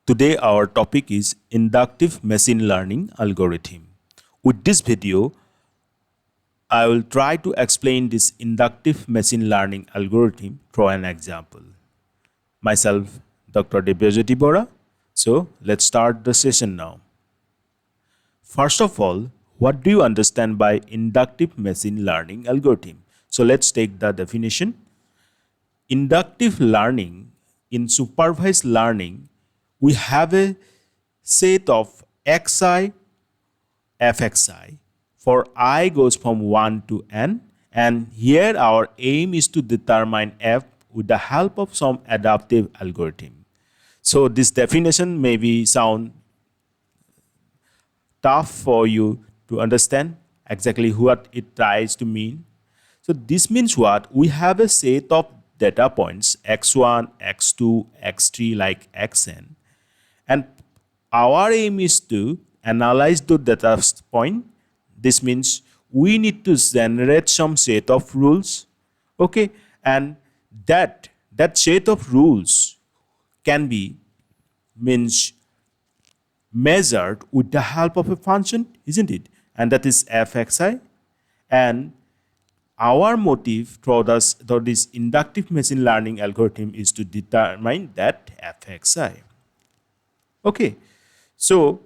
Today our topic is inductive machine learning algorithm. With this video, I will try to explain this inductive machine learning algorithm through an example. Myself, Dr. Debyajyoti Bora. So let's start the session now. First of all, what do you understand by inductive machine learning algorithm? So let's take the definition. Inductive learning, in supervised learning, we have a set of xi, fxi for I goes from 1 to n, and here our aim is to determine f with the help of some adaptive algorithm. So this definition may sound tough for you to understand exactly what it tries to mean. So this means what? We have a set of data points x1, x2, x3 like xn, and our aim is to analyze the data point. This means we need to generate some set of rules, okay, and that set of rules can be means measured with the help of a function, isn't it? And that is fxi. And our motive through this inductive machine learning algorithm is to determine that fxi. Okay, so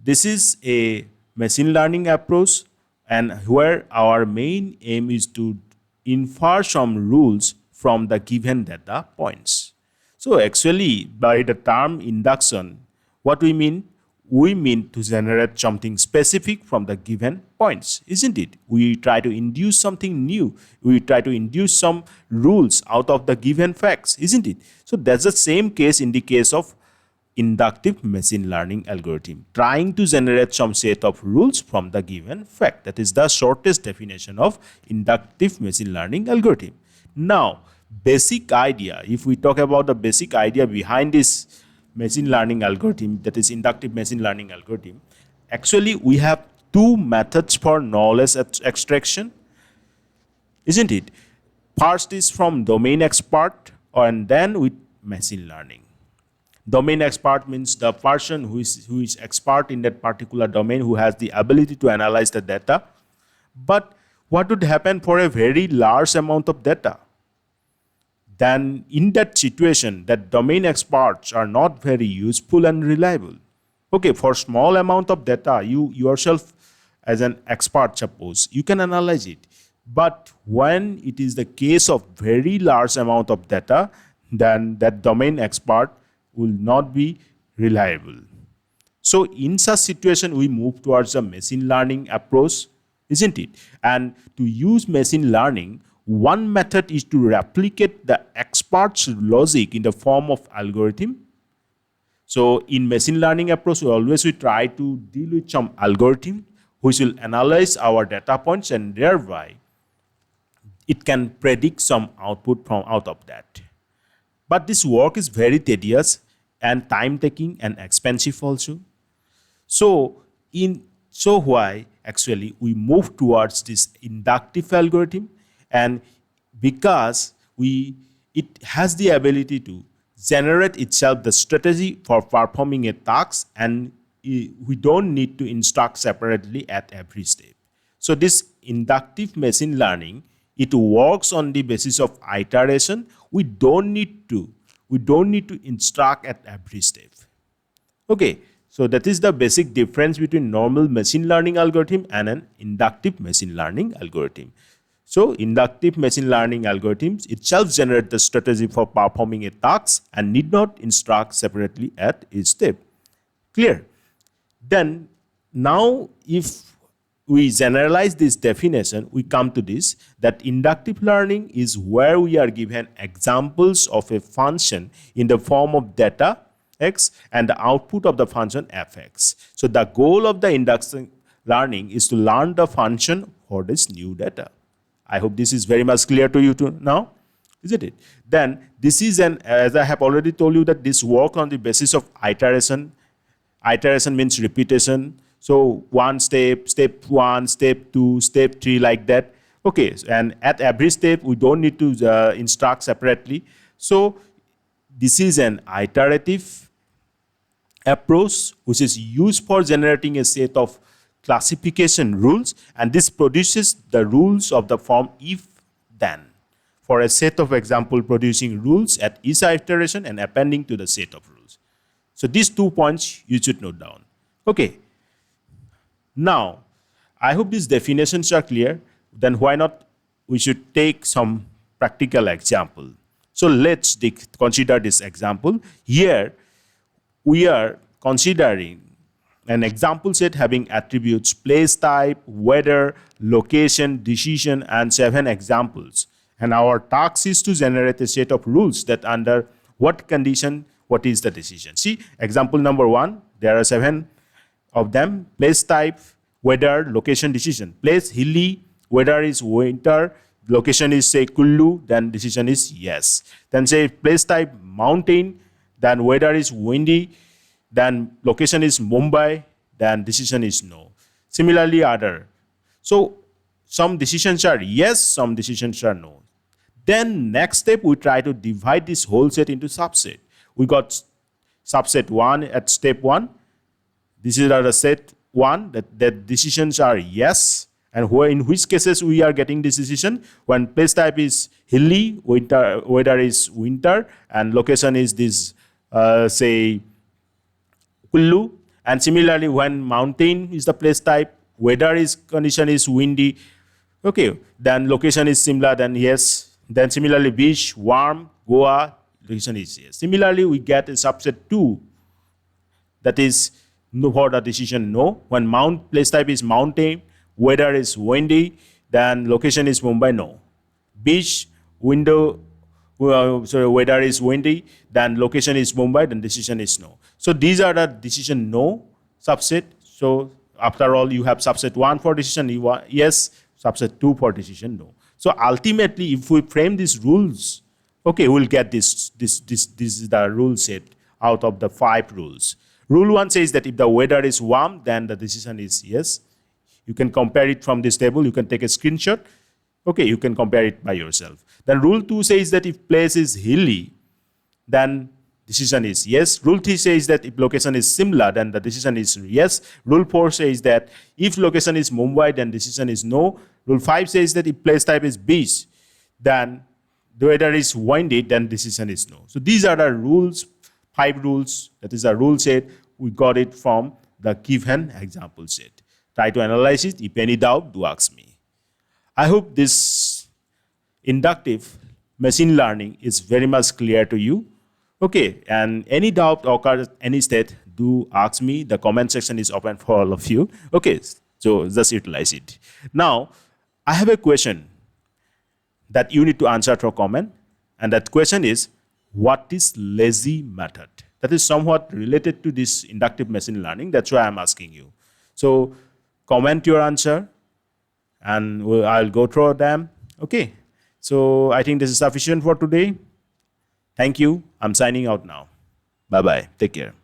this is a machine learning approach, and where our main aim is to infer some rules from the given data points. So actually, by the term induction, what we mean? We mean to generate something specific from the given points, isn't it? We try to induce something new. We try to induce some rules out of the given facts, isn't it? So that's the same case in the case of inductive machine learning algorithm, trying to generate some set of rules from the given fact. That is the shortest definition of inductive machine learning algorithm. Now, basic idea, if we talk about the basic idea behind this machine learning algorithm, that is inductive machine learning algorithm, actually we have two methods for knowledge extraction, isn't it? First is from domain expert, and then with machine learning. Domain expert means the person who is expert in that particular domain, who has the ability to analyze the data. But what would happen for a very large amount of data? Then in that situation, that domain experts are not very useful and reliable. Okay, for small amount of data, you yourself as an expert, suppose, you can analyze it. But when it is the case of very large amount of data, then that domain expert will not be reliable. So in such situation, we move towards a machine learning approach, isn't it? And to use machine learning, one method is to replicate the expert's logic in the form of algorithm. So in machine learning approach, we try to deal with some algorithm which will analyze our data points, and thereby it can predict some output from out of that. But this work is very tedious and time taking and expensive also. So why actually we move towards this inductive algorithm, and because it has the ability to generate itself the strategy for performing a task, and we don't need to instruct separately at every step. So this inductive machine learning, it works on the basis of iteration. We don't need to instruct at every step. Okay, so that is the basic difference between normal machine learning algorithm and an inductive machine learning algorithm. So inductive machine learning algorithms itself generate the strategy for performing a task and need not instruct separately at each step. Clear? Then now if we generalize this definition, we come to this, that inductive learning is where we are given examples of a function in the form of data x and the output of the function fx. So the goal of the inductive learning is to learn the function for this new data. I hope this is very much clear to you now, isn't it? Then this is as I have already told you, that this work on the basis of iteration. Iteration means repetition. So one step, step 1, step 2, step 3, like that. Okay, and at every step, we don't need to instruct separately. So this is an iterative approach which is used for generating a set of classification rules, and this produces the rules of the form if then for a set of example producing rules at each iteration and appending to the set of rules. So these 2 points you should note down. Okay. Now, I hope these definitions are clear. Then why not we should take some practical example. So let's consider this example. Here we are considering an example set having attributes place type, weather, location, decision, and 7 examples. And our task is to generate a set of rules that under what condition, what is the decision. See, example number 1, there are 7 of them. Place type, weather, location, decision. Place hilly, weather is winter, location is say Kullu, then decision is yes. Then say place type mountain, then weather is windy, then location is Mumbai, then decision is no. Similarly other. So some decisions are yes, some decisions are no. Then next step we try to divide this whole set into subset. We got subset 1 at step 1. This is the set 1 that decisions are yes, and in which cases we are getting this decision when place type is hilly, weather is winter, and location is this say Kullu. And similarly when mountain is the place type, weather is condition is windy, okay, then location is similar, then yes. Then similarly beach, warm, Goa, location is yes. Similarly we get a subset 2, that is no for the decision no. When place type is mountain, weather is windy, then location is Mumbai, no. Beach, weather is windy, then location is Mumbai, then decision is no. So these are the decision no subset. So after all, you have subset 1 for decision yes, subset 2 for decision no. So ultimately, if we frame these rules, okay, we'll get this is the rule set out of the 5 rules. Rule 1 says that if the weather is warm, then the decision is yes. You can compare it from this table. You can take a screenshot. Okay, you can compare it by yourself. Then rule 2 says that if place is hilly, then decision is yes. Rule 3 says that if location is similar, then the decision is yes. Rule 4 says that if location is Mumbai, then decision is no. Rule 5 says that if place type is beach, then the weather is windy, then decision is no. So these are the rules, 5 rules. That is a rule set. We got it from the given example set. Try to analyze it. If any doubt, do ask me. I hope this inductive machine learning is very much clear to you. Okay, and any doubt occurs at any state, do ask me. The comment section is open for all of you. Okay, so just utilize it. Now, I have a question that you need to answer through comment, and that question is, what is lazy method? That is somewhat related to this inductive machine learning. That's why I'm asking you. So comment your answer, and I'll go through them. Okay, so I think this is sufficient for today. Thank you. I'm signing out now. Bye-bye. Take care.